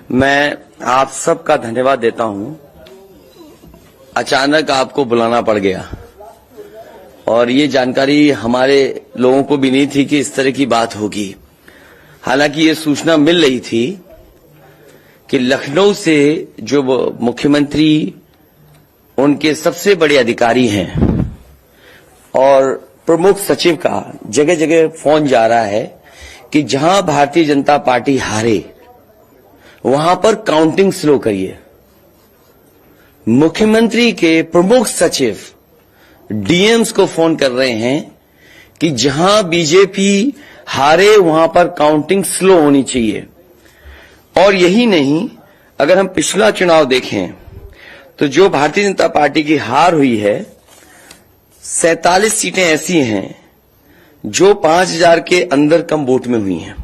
मैं आप सबका धन्यवाद देता हूं। अचानक आपको बुलाना पड़ गया और ये जानकारी हमारे लोगों को भी नहीं थी कि इस तरह की बात होगी। हालांकि ये सूचना मिल रही थी कि लखनऊ से जो मुख्यमंत्री उनके सबसे बड़े अधिकारी हैं और प्रमुख सचिव का जगह जगह फोन जा रहा है कि जहां भारतीय जनता पार्टी हारे वहां पर काउंटिंग स्लो करिए। मुख्यमंत्री के प्रमुख सचिव डीएम्स को फोन कर रहे हैं कि जहां बीजेपी हारे वहां पर काउंटिंग स्लो होनी चाहिए। और यही नहीं, अगर हम पिछला चुनाव देखें तो जो भारतीय जनता पार्टी की हार हुई है 47 सीटें ऐसी हैं जो 5000 के अंदर कम वोट में हुई हैं।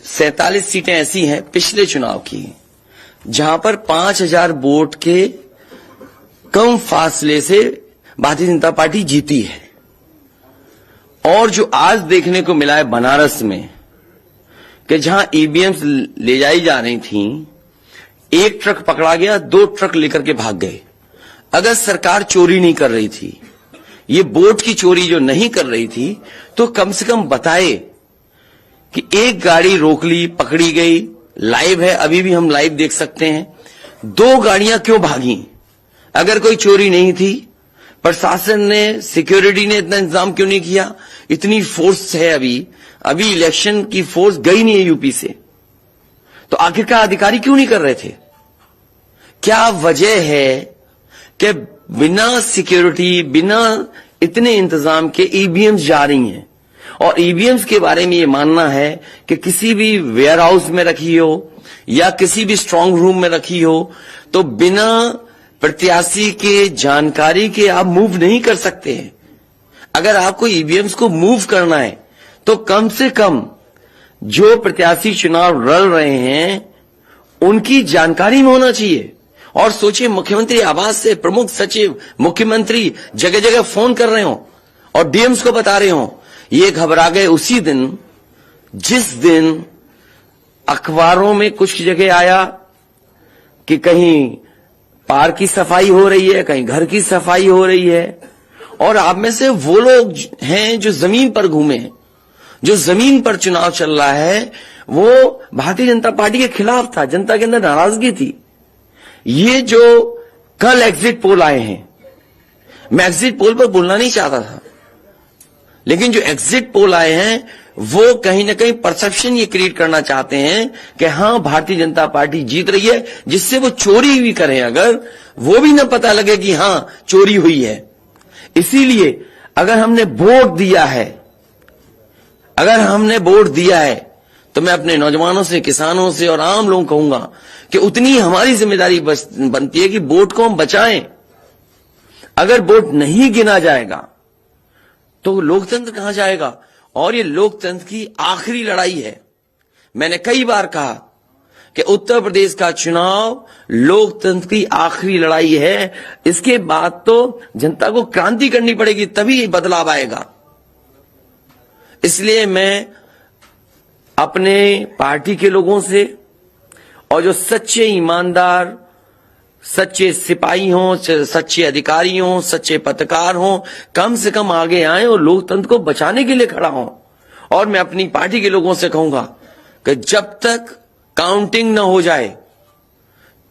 सैंतालीस सीटें ऐसी हैं पिछले चुनाव की जहां पर 5000 वोट के कम फासले से भारतीय जनता पार्टी जीती है। और जो आज देखने को मिला है बनारस में कि जहां ईवीएम्स ले जाई जा रही थी, एक ट्रक पकड़ा गया, 2 ट्रक लेकर के भाग गए। अगर सरकार चोरी नहीं कर रही थी, ये वोट की चोरी जो नहीं कर रही थी, तो कम से कम बताए कि एक गाड़ी रोक ली, पकड़ी गई, लाइव है, अभी भी हम लाइव देख सकते हैं। 2 गाड़ियां क्यों भागी? अगर कोई चोरी नहीं थी, प्रशासन ने, सिक्योरिटी ने इतना इंतजाम क्यों नहीं किया? इतनी फोर्स है अभी इलेक्शन की फोर्स गई नहीं है यूपी से, तो आखिरकार अधिकारी क्यों नहीं कर रहे थे? क्या वजह है कि बिना सिक्योरिटी, बिना इतने इंतजाम के ईवीएम्स जा रही हैं? और ईवीएम्स के बारे में ये मानना है कि किसी भी वेयर हाउस में रखी हो या किसी भी स्ट्रांग रूम में रखी हो, तो बिना प्रत्याशी के जानकारी के आप मूव नहीं कर सकते हैं। अगर आपको ईवीएम्स को मूव करना है तो कम से कम जो प्रत्याशी चुनाव लड़ रहे हैं उनकी जानकारी में होना चाहिए। और सोचिए, मुख्यमंत्री आवास से प्रमुख सचिव, मुख्यमंत्री जगह जगह फोन कर रहे हो और डीएम्स को बता रहे हो। ये घबरा गए उसी दिन जिस दिन अखबारों में कुछ जगह आया कि कहीं पार्क की सफाई हो रही है, कहीं घर की सफाई हो रही है। और आप में से वो लोग हैं जो जमीन पर घूमे, जो जमीन पर चुनाव चल रहा है, वो भारतीय जनता पार्टी के खिलाफ था, जनता के अंदर नाराजगी थी। ये जो कल एग्जिट पोल आए हैं, मैं एग्जिट पोल पर बोलना नहीं चाहता था, लेकिन जो एग्जिट पोल आए हैं वो कहीं ना कहीं परसेप्शन ये क्रिएट करना चाहते हैं कि हां भारतीय जनता पार्टी जीत रही है, जिससे वो चोरी भी करें अगर, वो भी ना पता लगे कि हां चोरी हुई है। इसीलिए अगर हमने वोट दिया है तो मैं अपने नौजवानों से, किसानों से और आम लोगों को कहूंगा कि उतनी हमारी जिम्मेदारी बनती है कि वोट को हम बचाएं। अगर वोट नहीं गिना जाएगा तो लोकतंत्र कहां जाएगा? और ये लोकतंत्र की आखिरी लड़ाई है। मैंने कई बार कहा कि उत्तर प्रदेश का चुनाव लोकतंत्र की आखिरी लड़ाई है। इसके बाद तो जनता को क्रांति करनी पड़ेगी, तभी बदलाव आएगा। इसलिए मैं अपने पार्टी के लोगों से और जो सच्चे ईमानदार, सच्चे सिपाही हों, सच्चे अधिकारी हों, सच्चे पत्रकार हों, कम से कम आगे आए और लोकतंत्र को बचाने के लिए खड़ा हों। और मैं अपनी पार्टी के लोगों से कहूंगा कि जब तक काउंटिंग न हो जाए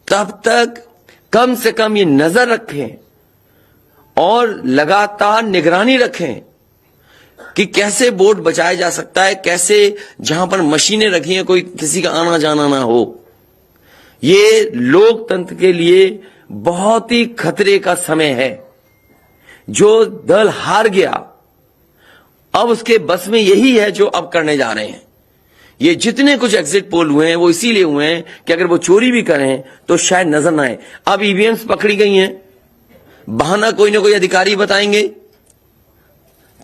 तब तक कम से कम ये नजर रखें और लगातार निगरानी रखें कि कैसे वोट बचाया जा सकता है, कैसे जहां पर मशीनें रखी हैं कोई किसी का आना जाना ना हो। ये लोकतंत्र के लिए बहुत ही खतरे का समय है। जो दल हार गया, अब उसके बस में यही है जो अब करने जा रहे हैं। ये जितने कुछ एग्जिट पोल हुए हैं वो इसीलिए हुए हैं कि अगर वो चोरी भी करें तो शायद नजर ना आए। अब ईवीएम्स पकड़ी गई हैं, बहाना कोई ना कोई अधिकारी बताएंगे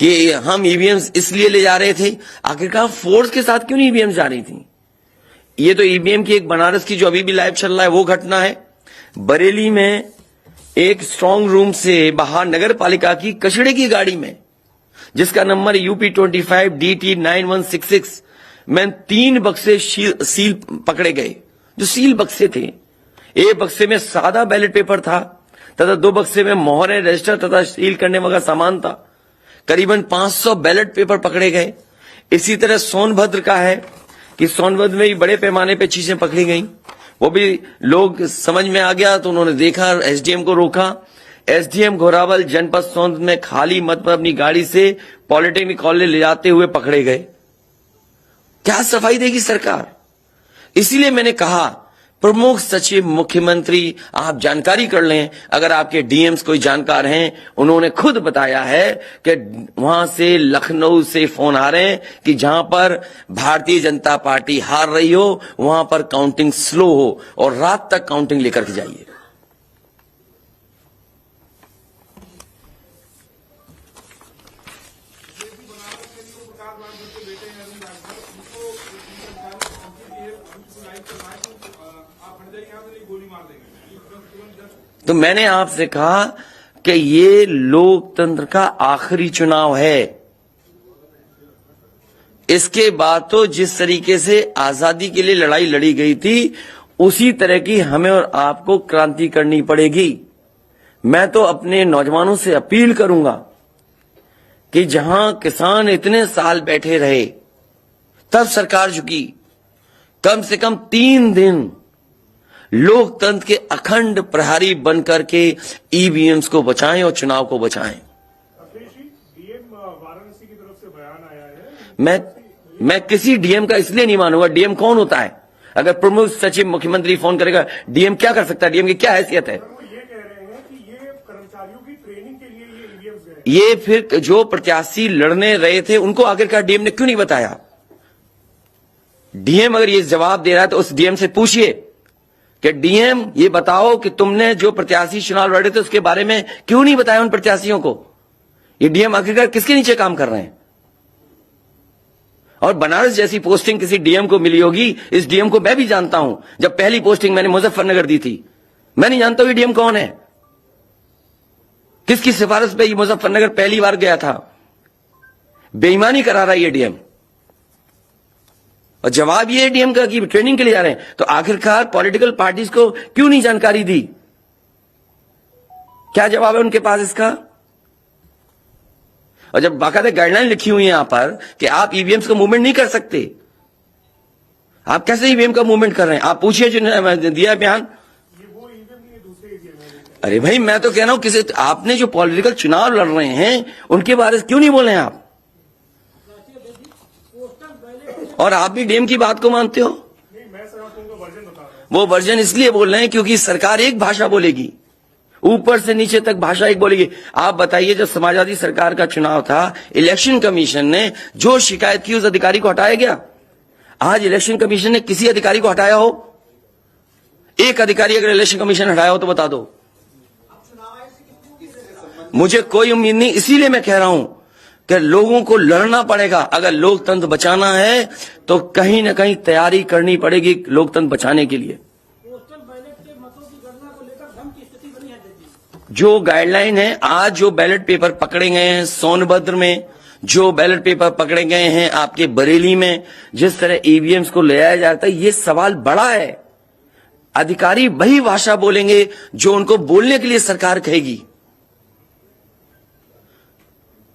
कि हम ईवीएम्स इसलिए ले जा रहे थे। आखिरकार फोर्स के साथ क्यों नहीं ईवीएम्स जा रही थी? ये तो ईवीएम की एक बनारस की जो अभी भी लाइव चल रहा है वो घटना है। बरेली में एक स्ट्रांग रूम से बाहर नगर पालिका की कचड़े की गाड़ी में, जिसका नंबर UP25DT9166 में 3 बक्से सील पकड़े गए, जो सील बक्से थे। एक बक्से में सादा बैलेट पेपर था तथा 2 बक्से में मोहरें, रजिस्टर तथा सील करने वाला सामान था। करीबन 500 बैलेट पेपर पकड़े गए। इसी तरह सोनभद्र का है कि सोनभद्र में भी बड़े पैमाने पे चीजें पकड़ी गई। वो भी लोग समझ में आ गया तो उन्होंने देखा, एसडीएम को रोका। एसडीएम घोरावल जनपद सोनभद्र में खाली मत पर अपनी गाड़ी से पॉलिटेक्निक कॉलेज ले जाते हुए पकड़े गए। क्या सफाई देगी सरकार? इसीलिए मैंने कहा प्रमुख सचिव मुख्यमंत्री आप जानकारी कर लें। अगर आपके डीएम्स कोई जानकार हैं, उन्होंने खुद बताया है कि वहां से लखनऊ से फोन आ रहे हैं कि जहां पर भारतीय जनता पार्टी हार रही हो वहां पर काउंटिंग स्लो हो और रात तक काउंटिंग लेकर के जाइए। तो मैंने आपसे कहा कि ये लोकतंत्र का आखिरी चुनाव है। इसके बाद तो जिस तरीके से आजादी के लिए लड़ाई लड़ी गई थी, उसी तरह की हमें और आपको क्रांति करनी पड़ेगी। मैं तो अपने नौजवानों से अपील करूंगा कि जहां किसान इतने साल बैठे रहे, तब सरकार झुकी। कम से कम 3 दिन लोकतंत्र के अखंड प्रहरी बनकर के ईवीएम्स को बचाएं और चुनाव को बचाएं। डीएम वाराणसी की तरफ से बयान आया है। मैं किसी डीएम का इसलिए नहीं मानूंगा। डीएम कौन होता है? अगर प्रमुख सचिव मुख्यमंत्री फोन करेगा, डीएम क्या कर सकता है? डीएम की क्या हैसियत है? वो ये कह रहे हैं कि ये कर्मचारियों की ट्रेनिंग के लिए ये ईवीएम्स गए। ये फिर जो प्रत्याशी लड़ने रहे थे उनको आखिरकार डीएम ने क्यों नहीं बताया? डीएम अगर ये जवाब दे रहा है तो उस डीएम से पूछिए कि डीएम ये बताओ कि तुमने जो प्रत्याशी चुनाव लड़े थे उसके बारे में क्यों नहीं बताया उन प्रत्याशियों को? ये डीएम आखिरकार किसके नीचे काम कर रहे हैं? और बनारस जैसी पोस्टिंग किसी डीएम को मिली होगी, इस डीएम को मैं भी जानता हूं। जब पहली पोस्टिंग मैंने मुजफ्फरनगर दी थी, मैं नहीं जानता हूं ये डीएम कौन है, किसकी सिफारिश पे ये मुजफ्फरनगर पहली बार गया था। बेईमानी करा रहा है ये डीएम। और जवाब ये है डीएम का कि ट्रेनिंग के लिए जा रहे हैं। तो आखिरकार पॉलिटिकल पार्टीज को क्यों नहीं जानकारी दी? क्या जवाब है उनके पास इसका? और जब बाकायदा गाइडलाइन लिखी हुई है यहां पर कि आप ईवीएम्स का मूवमेंट नहीं कर सकते, आप कैसे ईवीएम का मूवमेंट कर रहे हैं? आप पूछिए जो दिया बयान। ये वो ईवीएम नहीं है, दूसरे ईवीएम है। अरे भाई, मैं तो कह रहा हूं किसी आपने जो पॉलिटिकल चुनाव लड़ रहे हैं उनके बारे में क्यों नहीं बोल रहे हैं आप? और आप भी डीएम की बात को मानते हो? नहीं, मैं सर आपको उनका वर्जन बता रहा हूं। वो वर्जन इसलिए बोल रहे हैं क्योंकि सरकार एक भाषा बोलेगी, ऊपर से नीचे तक भाषा एक बोलेगी। आप बताइए, जब समाजवादी सरकार का चुनाव था, इलेक्शन कमीशन ने जो शिकायत की उस अधिकारी को हटाया गया? आज इलेक्शन कमीशन ने किसी अधिकारी को हटाया हो? एक अधिकारी अगर इलेक्शन कमीशन हटाया हो तो बता दो। मुझे कोई उम्मीद नहीं, इसीलिए मैं कह रहा हूं कि लोगों को लड़ना पड़ेगा। अगर लोकतंत्र बचाना है तो कहीं ना कहीं तैयारी करनी पड़ेगी लोकतंत्र बचाने के लिए। जो गाइडलाइन है, आज जो बैलेट पेपर पकड़े गए हैं सोनभद्र में, जो बैलेट पेपर पकड़े गए हैं आपके बरेली में, जिस तरह ईवीएम्स को ले आया जाता है, ये सवाल बड़ा है। अधिकारी वही भाषा बोलेंगे जो उनको बोलने के लिए सरकार कहेगी।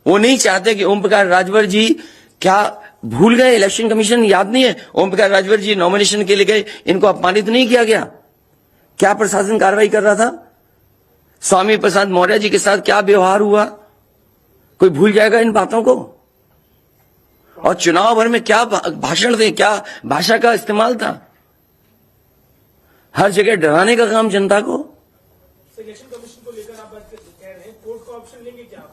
वो नहीं चाहते कि ओम प्रकाश राजभर जी, क्या भूल गए? इलेक्शन कमीशन याद नहीं है? ओम प्रकाश राजभर जी नॉमिनेशन के लिए गए, इनको अपमानित नहीं किया गया? क्या प्रशासन कार्रवाई कर रहा था? स्वामी प्रसाद मौर्य जी के साथ क्या व्यवहार हुआ? कोई भूल जाएगा इन बातों को? और चुनाव भर में क्या भाषण थे, क्या भाषा का इस्तेमाल था? हर जगह डराने का काम जनता को। इलेक्शन कमीशन को लेकर आप कह रहे हैं, कोर्ट का ऑप्शन लेंगे क्या?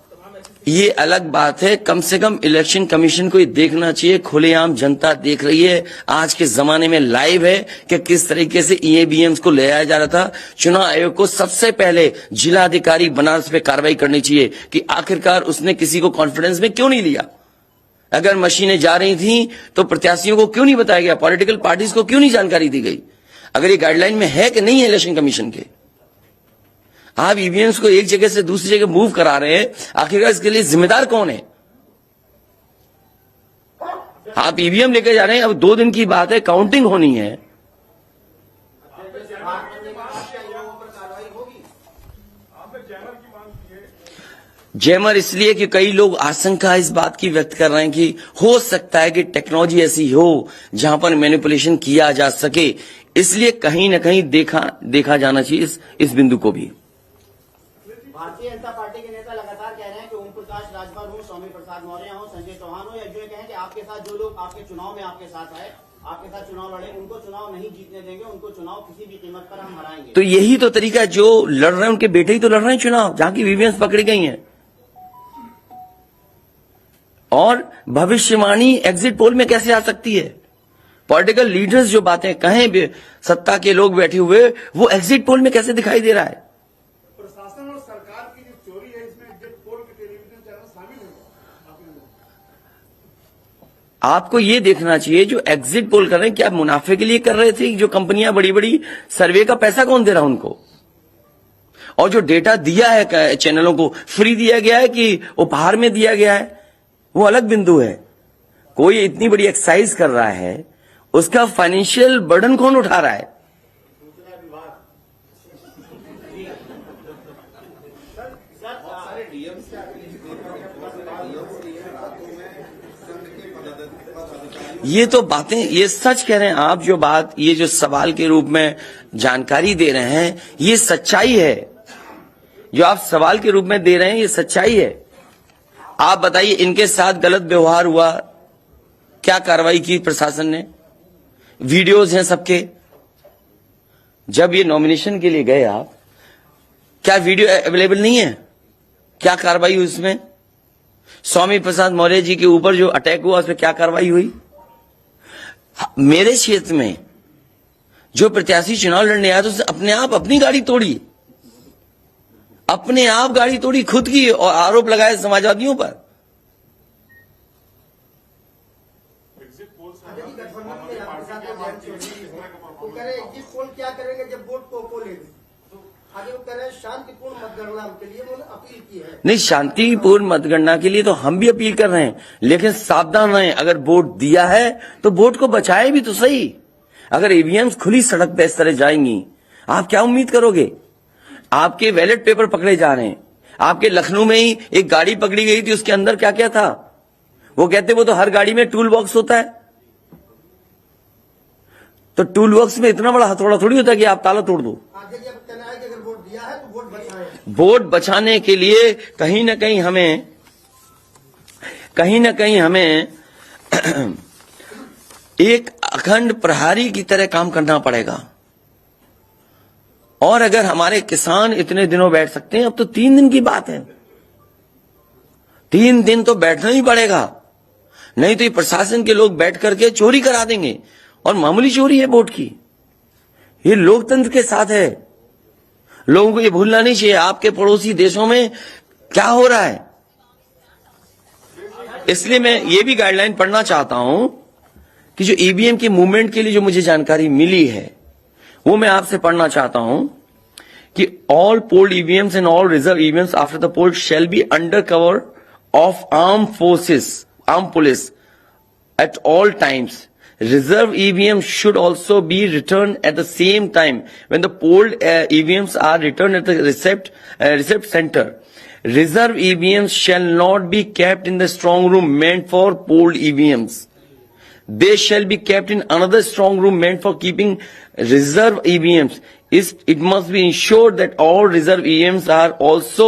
ये अलग बात है। कम से कम इलेक्शन कमीशन को ये देखना चाहिए, खुलेआम जनता देख रही है, आज के जमाने में लाइव है कि किस तरीके से ईवीएम्स को ले आया जा रहा था। चुनाव आयोग को सबसे पहले जिलाधिकारी बनारस पे कार्रवाई करनी चाहिए कि आखिरकार उसने किसी को कॉन्फिडेंस में क्यों नहीं लिया। अगर मशीनें जा रही थी तो प्रत्याशियों को क्यों नहीं बताया गया? पॉलिटिकल पार्टीज को क्यों नहीं जानकारी दी गई? अगर ये गाइडलाइन में है कि नहीं है इलेक्शन कमीशन के? आप ईवीएम्स को एक जगह से दूसरी जगह मूव करा रहे हैं, आखिरकार इसके लिए जिम्मेदार कौन है? आप ईवीएम लेकर जा रहे हैं, अब 2 दिन की बात है, काउंटिंग होनी है। जैमर इसलिए कि कई लोग आशंका इस बात की व्यक्त कर रहे हैं कि हो सकता है कि टेक्नोलॉजी ऐसी हो जहां पर मैनिपुलेशन किया जा सके, इसलिए कहीं न कहीं देखा जाना चाहिए इस बिंदु को भी। भारतीय जनता पार्टी के नेता लगातार कह रहे हैं कि ओम प्रकाश राजभर हो, स्वामी प्रसाद मौर्य हो, संजय चौहान हो, या जो ये कहें कि आपके साथ जो लोग आपके चुनाव में आपके साथ आए, आपके साथ चुनाव लड़े, उनको चुनाव नहीं जीतने देंगे, उनको चुनाव किसी भी कीमत पर हम हराएंगे। तो यही तो तरीका, जो लड़ रहे हैं उनके बेटे ही तो लड़ रहे हैं चुनाव, जहां की ईवीएम्स पकड़ी गई हैं। और भविष्यवाणी एग्जिट पोल में कैसे आ सकती है? पॉलिटिकल लीडर्स जो बातें कहें, सत्ता के लोग बैठे हुए, वो एग्जिट पोल में कैसे दिखाई दे रहा है? प्रशासन और सरकार की जो चोरी है इसमें एग्जिट पोल के टेलीविजन चैनल शामिल है। आपको ये देखना चाहिए, जो एग्जिट पोल कर रहे हैं क्या मुनाफे के लिए कर रहे थे? जो कंपनियां बड़ी बड़ी, सर्वे का पैसा कौन दे रहा है उनको? और जो डेटा दिया है चैनलों को, फ्री दिया गया है कि उपहार में दिया गया है, वो अलग बिंदु है। कोई इतनी बड़ी एक्सरसाइज कर रहा है, उसका फाइनेंशियल बर्डन कौन उठा रहा है? ये तो बातें, ये सच कह रहे हैं आप। जो बात, ये जो सवाल के रूप में जानकारी दे रहे हैं, ये सच्चाई है। जो आप सवाल के रूप में दे रहे हैं, ये सच्चाई है। आप बताइए, इनके साथ गलत व्यवहार हुआ, क्या कार्रवाई की प्रशासन ने? वीडियोज हैं सबके। जब ये नॉमिनेशन के लिए गए आप, क्या वीडियो अवेलेबल नहीं है? क्या कार्रवाई हुई उसमें? स्वामी प्रसाद मौर्य जी के ऊपर जो अटैक हुआ, उसमें क्या कार्रवाई हुई? मेरे क्षेत्र में जो प्रत्याशी चुनाव लड़ने आया, तो उसने अपने आप अपनी गाड़ी तोड़ी, अपने आप गाड़ी तोड़ी खुद की, और आरोप लगाए समाजवादियों पर। क्या करेंगे जब वोट को लेंगे? आगे वो कह रहे हैं शांतिपूर्ण मतगणना के लिए उन्होंने अपील की है। नहीं, शांतिपूर्ण मतगणना के लिए तो हम भी अपील कर रहे हैं, लेकिन सावधान रहें। अगर वोट दिया है तो वोट को बचाए भी तो सही। अगर ईवीएम्स खुली सड़क पे इस तरह जाएंगी, आप क्या उम्मीद करोगे? आपके बैलेट पेपर पकड़े जा रहे हैं। आपके लखनऊ में ही एक गाड़ी पकड़ी गई थी, उसके अंदर क्या क्या था? वो कहते वो तो हर गाड़ी में टूल बॉक्स होता है। तो टूल बॉक्स में इतना बड़ा हथौड़ा थोड़ी होता है कि आप ताला तोड़ दो। आगे जब कहना है कि अगर वोट दिया है तो वोट बचाएं। वोट बचाने के लिए कहीं ना कहीं हमें एक अखंड प्रहरी की तरह काम करना पड़ेगा। और अगर हमारे किसान इतने दिनों बैठ सकते हैं, अब तो 3 दिन की बात है, 3 दिन तो बैठना ही पड़ेगा, नहीं तो ये प्रशासन के लोग बैठ करके चोरी करा देंगे। और मामूली चोरी है वोट की, ये लोकतंत्र के साथ है। लोगों को ये भूलना नहीं चाहिए आपके पड़ोसी देशों में क्या हो रहा है। इसलिए मैं ये भी गाइडलाइन पढ़ना चाहता हूं कि जो ईवीएम की मूवमेंट के लिए जो मुझे जानकारी मिली है, वो मैं आपसे पढ़ना चाहता हूं कि all polled EVMs and all reserve EVMs after the poll shall be under cover of arm forces, arm police at all times. Reserve EVMs should also be returned at the same time when the polled EVMs are returned at the receipt center. Reserve EVMs shall not be kept in the strong room meant for polled EVMs. They shall be kept in another strong room meant for keeping reserve EVMs. It must be ensured that all reserve EVMs are also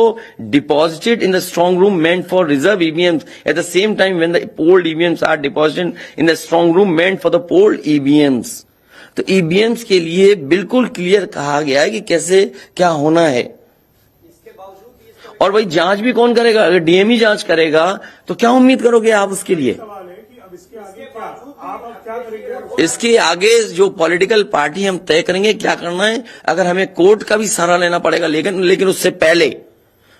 deposited in the strong room meant for reserve EVMs at the same time when the polled EVMs are deposited in the strong room meant for the polled EVMs. तो EVMs के लिए बिल्कुल clear कहा गया है कि कैसे क्या होना है। और भाई जांच भी कौन करेगा? अगर डीएम ही जांच करेगा तो क्या उम्मीद करोगे आप उसके लिए? सवाल है कि अब इसके आगे क्या, आप अब क्या करेंगे? इसके आगे जो पॉलिटिकल पार्टी हम तय करेंगे क्या करना है। अगर हमें कोर्ट का भी सहारा लेना पड़ेगा, लेकिन उससे पहले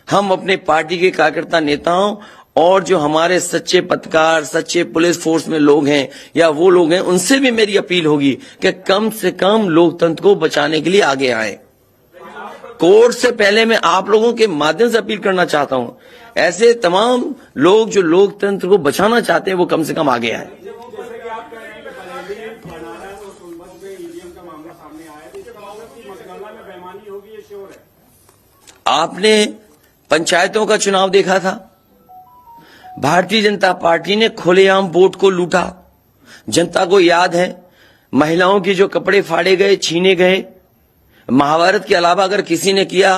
हम अपने पार्टी के कार्यकर्ता नेताओं और जो हमारे सच्चे पत्रकार, सच्चे पुलिस फोर्स में लोग हैं या वो लोग हैं, उनसे भी मेरी अपील होगी कि कम से कम लोकतंत्र को बचाने के लिए आगे आए। कोर्ट से पहले मैं आप लोगों के माध्यम से अपील करना चाहता हूं, ऐसे तमाम लोग जो लोकतंत्र को बचाना चाहते हैं वो कम से कम आगे आए। जैसे कि आप कह रहे हैं कि बरेली, बनारस और सोनभद्र में ईवीएम का मामला सामने आया है, इससे कांग्रेस की मतगणना में बेईमानी होगी, ये श्योर है। आपने पंचायतों का चुनाव देखा था, भारतीय जनता पार्टी ने खुलेआम वोट को लूटा। जनता को याद है महिलाओं के जो कपड़े फाड़े गए, छीने गए, महाभारत के अलावा अगर किसी ने किया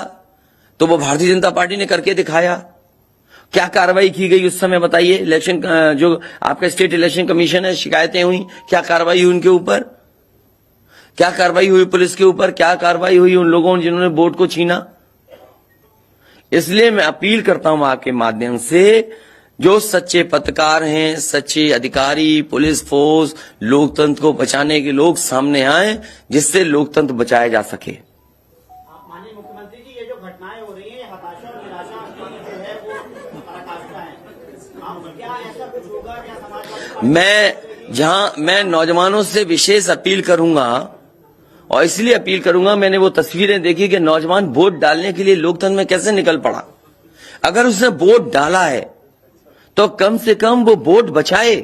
तो वो भारतीय जनता पार्टी ने करके दिखाया। क्या कार्रवाई की गई उस समय बताइए? इलेक्शन जो आपका स्टेट इलेक्शन कमीशन है, शिकायतें हुई, क्या कार्रवाई हुई उनके ऊपर? क्या कार्रवाई हुई पुलिस के ऊपर? क्या कार्रवाई हुई उन लोगों ने जिन्होंने वोट को छीना? इसलिए मैं अपील करता हूं आपके माध्यम से, जो सच्चे पत्रकार हैं, सच्चे अधिकारी, पुलिस फोर्स, लोकतंत्र को बचाने के लोग सामने आए, जिससे लोकतंत्र बचाया जा सके। माननीय मुख्यमंत्री जी, ये जो घटनाएं हो रही हैं, हताशा और निराशा की जो है वो पराकाष्ठा है। क्या ऐसा कुछ होगा क्या समाजवादी मैं नौजवानों से विशेष अपील करूंगा, और इसलिए अपील करूंगा, मैंने वो तस्वीरें देखी कि नौजवान वोट डालने के लिए लोकतंत्र में कैसे निकल पड़ा। अगर उसने वोट डाला है तो कम से कम वो वोट बचाए।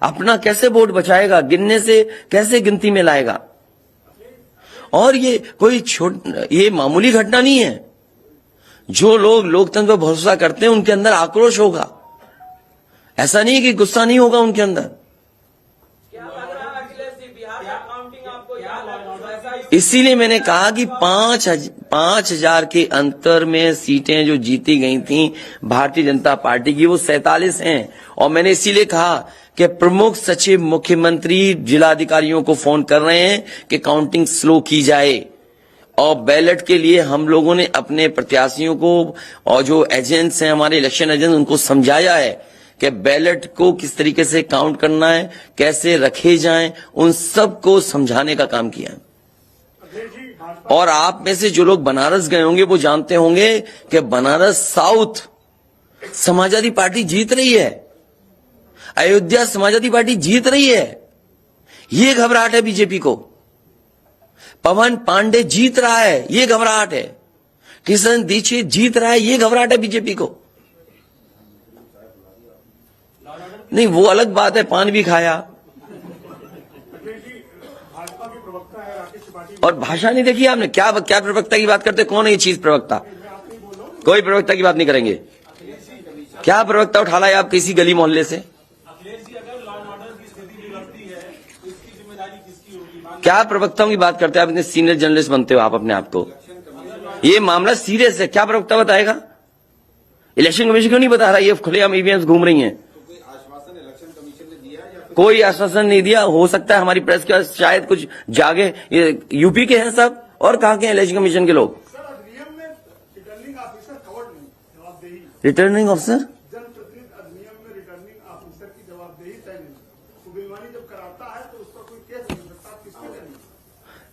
अपना कैसे वोट बचाएगा? गिनने से कैसे गिनती में लाएगा? और ये कोई ये मामूली घटना नहीं है। जो लोग लोकतंत्र पर भरोसा करते हैं उनके अंदर आक्रोश होगा, ऐसा नहीं कि गुस्सा नहीं होगा उनके अंदर। इसीलिए मैंने कहा कि 5,000 के अंतर में सीटें जो जीती गई थी भारतीय जनता पार्टी की, वो 47 हैं। और मैंने इसीलिए कहा कि प्रमुख सचिव मुख्यमंत्री जिलाधिकारियों को फोन कर रहे हैं कि काउंटिंग स्लो की जाए। और बैलेट के लिए हम लोगों ने अपने प्रत्याशियों को और जो एजेंट्स हैं, हमारे इलेक्शन एजेंट, उनको समझाया है कि बैलेट को किस तरीके से काउंट करना है, कैसे रखे जाएं, उन सब को समझाने का काम किया है। और आप में से जो लोग बनारस गए होंगे वो जानते होंगे कि बनारस साउथ समाजवादी पार्टी जीत रही है, अयोध्या समाजवादी पार्टी जीत रही है। ये घबराहट है बीजेपी को। पवन पांडे जीत रहा है, ये घबराहट है। किशन दीक्षित जीत रहा है, ये घबराहट है बीजेपी को। नहीं, वो अलग बात है, पान भी खाया। और भाषा नहीं देखी आपने? क्या प्रवक्ता की बात करते? कौन है ये चीज प्रवक्ता? कोई प्रवक्ता की बात नहीं करेंगे। क्या प्रवक्ता उठा लाए आप किसी गली मोहल्ले से? क्या प्रवक्ताओं की बात करते हैं आप? इतने सीनियर जर्नलिस्ट बनते हो आप अपने आप को। ये मामला सीरियस है, क्या प्रवक्ता बताएगा? इलेक्शन कमीशन क्यों नहीं बता रहा? ये खुलेआम ईवीएम्स घूम रही हैं। कोई आश्वासन नहीं दिया। हो सकता है हमारी प्रेस के शायद कुछ जागे। ये यूपी के हैं सब, और कहां के हैं इलेक्शन कमीशन के लोग? सर, अधिनियम में रिटर्निंग ऑफिसर कवर्ड नहीं, जवाबदेही। Returning officer? जनप्रतिनिधि अधिनियम में रिटर्निंग ऑफिसर की जवाबदेही तय नहीं। तो बेईमानी जब कराता है तो उस पर कोई केस नहीं सकता, किसके लिए?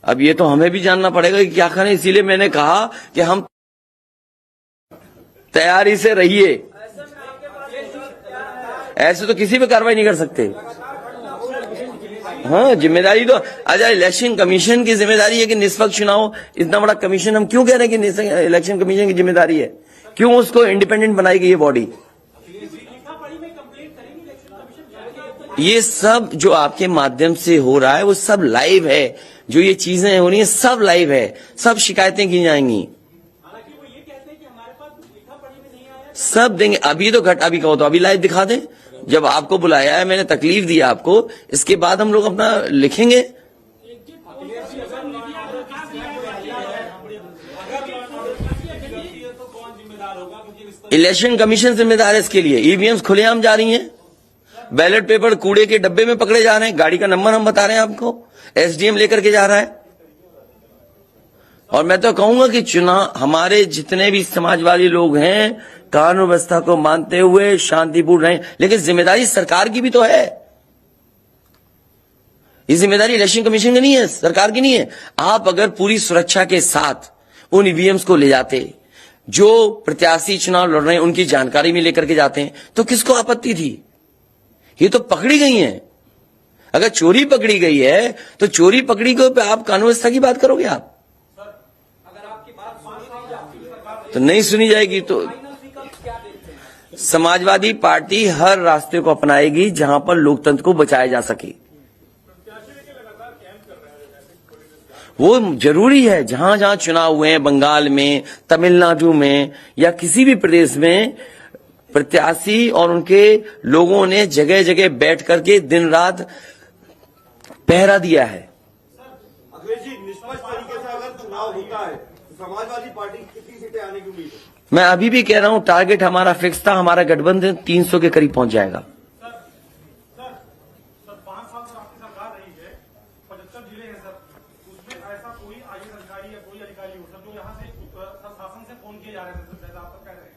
अब ये तो हमें भी जानना पड़ेगा कि क्या करें। इसीलिए मैंने कहा कि हम तैयारी से रहिए। ऐसे तो किसी पे कार्रवाई नहीं कर सकते। हाँ, जिम्मेदारी तो अच्छा इलेक्शन कमीशन की जिम्मेदारी है कि निष्पक्ष चुनाव। इतना बड़ा कमीशन, हम क्यों कह रहे हैं कि इलेक्शन कमीशन की जिम्मेदारी है? क्यों उसको इंडिपेंडेंट बनाई गई ये बॉडी? ये सब जो आपके माध्यम से हो रहा है वो सब लाइव है। जो ये चीजें हो रही है सब लाइव है, सब शिकायतें की जाएंगी, सब देंगे। अभी तो अभी कहो तो अभी लाइव दिखा दें। जब आपको बुलाया है, मैंने तकलीफ दी आपको, इसके बाद हम लोग अपना लिखेंगे। इलेक्शन कमीशन जिम्मेदार है इसके लिए। ईवीएम्स खुलेआम जा रही हैं, बैलेट पेपर कूड़े के डब्बे में पकड़े जा रहे हैं, गाड़ी का नंबर हम बता रहे हैं आपको, एसडीएम लेकर के जा रहा है। और मैं तो कहूंगा कि चुनाव हमारे जितने भी समाजवादी लोग हैं कानून व्यवस्था को मानते हुए शांतिपूर्ण रहें, लेकिन जिम्मेदारी सरकार की भी तो है। ये जिम्मेदारी इलेक्शन कमीशन की नहीं है, सरकार की नहीं है। आप अगर पूरी सुरक्षा के साथ उन ईवीएम्स को ले जाते, जो प्रत्याशी चुनाव लड़ रहे हैं उनकी जानकारी में लेकर के जाते हैं, तो किसको आपत्ति थी? ये तो पकड़ी गई हैं। अगर चोरी पकड़ी गई है तो चोरी पकड़ी को आप कानून व्यवस्था की बात करोगे आप? तो नहीं सुनी जाएगी तो समाजवादी पार्टी हर रास्ते को अपनाएगी जहां पर लोकतंत्र को बचाया जा सके। वो जरूरी है। जहां जहां चुनाव हुए हैं, बंगाल में, तमिलनाडु में या किसी भी प्रदेश में, प्रत्याशी और उनके लोगों ने जगह जगह बैठ करके दिन रात पहरा दिया है। अखिलेश जी, निष्पक्ष तरीके से अगर चुनाव होता है तो समाजवादी पार्टी कितनी सीटें आने की उम्मीद है? मैं अभी भी कह रहा हूं, टारगेट हमारा फिक्स था, हमारा गठबंधन 300 के करीब पहुंच जाएगा। सर 5 साल से आपकी सरकार रही है, 75 जिले हैं सर, उसमें ऐसा कोई आईएएस अधिकारी या कोई अधिकारी हो सर जो यहाँ से शासन से फोन किए जा रहे हैं सर, जैसा आप कह रहे हैं?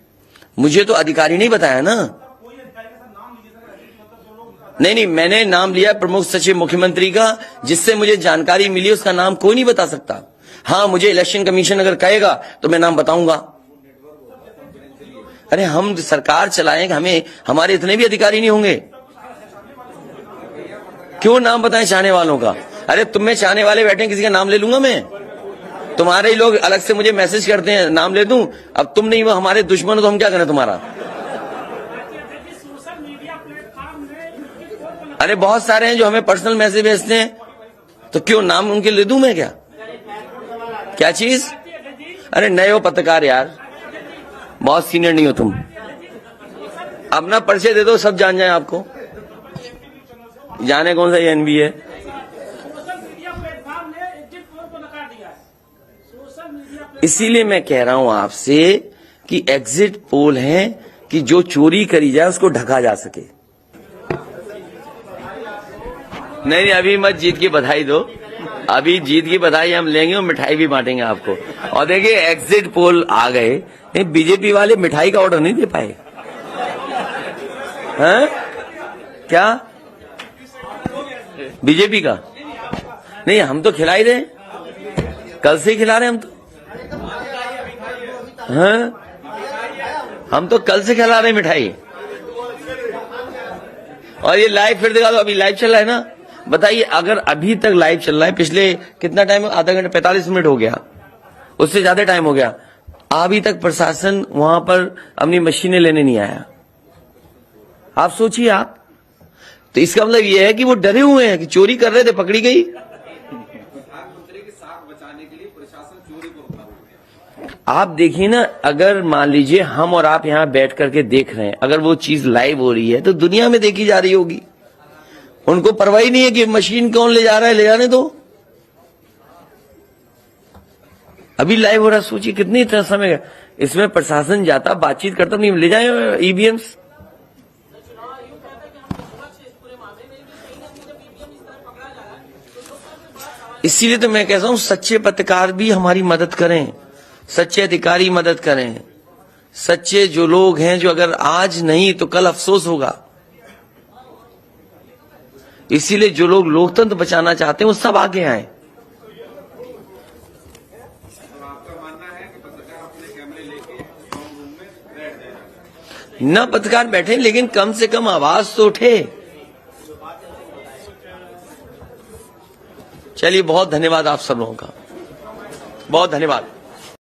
मुझे तो अधिकारी नहीं बताया ना। कोई अधिकारी का सर नाम लीजिए सर, मतलब जो लोग नहीं, मैंने नाम लिया प्रमुख सचिव मुख्यमंत्री का, जिससे मुझे जानकारी मिली, उसका नाम कोई नहीं बता सकता। हाँ, मुझे इलेक्शन कमीशन अगर कहेगा तो मैं नाम बताऊंगा। अरे हम सरकार चलाएंगे, हमें हमारे इतने भी अधिकारी नहीं होंगे। क्यों नाम बताएं चाहने वालों का? अरे तुम में चाहने वाले बैठे हैं, किसी का नाम ले लूंगा मैं? तुम्हारे ही लोग अलग से मुझे मैसेज करते हैं, नाम ले दूं? अब तुम नहीं, वो हमारे दुश्मन हो तो हम क्या करें तुम्हारा? अरे बहुत सारे हैं जो हमें पर्सनल मैसेज भेजते हैं, तो क्यों नाम उनके ले दूं मैं? क्या चीज? अरे नए हो पत्रकार यार, बहुत सीनियर नहीं हो तुम। अपना परिचय दे दो, सब जान जाए आपको। जाने कौन सा एनबी है? इसीलिए मैं कह रहा हूं आपसे कि एग्जिट पोल है कि जो चोरी करी जाए उसको ढका जा सके। नहीं, अभी मत जीत की बधाई दो, अभी जीत की बधाई हम लेंगे और मिठाई भी बांटेंगे आपको। और देखिए एग्जिट पोल आ गए, बीजेपी वाले मिठाई का ऑर्डर नहीं दे पाए हैं क्या? बीजेपी का नहीं, हम तो खिला ही रहे, कल से ही खिला रहे हम तो। हैं? हम तो कल से खिला रहे मिठाई। और ये लाइव फिर दिखा दो, अभी लाइव चल रहा है ना। बताइए, अगर अभी तक लाइव चल रहा है, पिछले कितना टाइम, आधा घंटा 45 मिनट हो गया, उससे ज्यादा टाइम हो गया, अभी तक प्रशासन वहां पर अपनी मशीनें लेने नहीं आया। आप सोचिए आप, तो इसका मतलब यह है कि वो डरे हुए हैं कि चोरी कर रहे थे, पकड़ी गई। आप देखिए ना, अगर मान लीजिए हम और आप यहां बैठ करके देख रहे हैं, अगर वो चीज लाइव हो रही है तो दुनिया में देखी जा रही होगी। उनको परवाह नहीं है कि मशीन कौन ले जा रहा है, ले जाने दो। अभी लाइव हो रहा, सोचिए कितनी इतना समय इसमें प्रशासन जाता, बातचीत करता, नहीं ले जाए ईवीएम्स। इसीलिए तो मैं कहता हूं, सच्चे पत्रकार भी हमारी मदद करें, सच्चे अधिकारी मदद करें, सच्चे जो लोग हैं, जो अगर आज नहीं तो कल अफसोस होगा। इसीलिए जो लोग लोकतंत्र बचाना चाहते हैं वो सब आगे आए। न पत्रकार बैठे, लेकिन कम से कम आवाज तो उठे। चलिए, बहुत धन्यवाद आप सब लोगों का, बहुत धन्यवाद।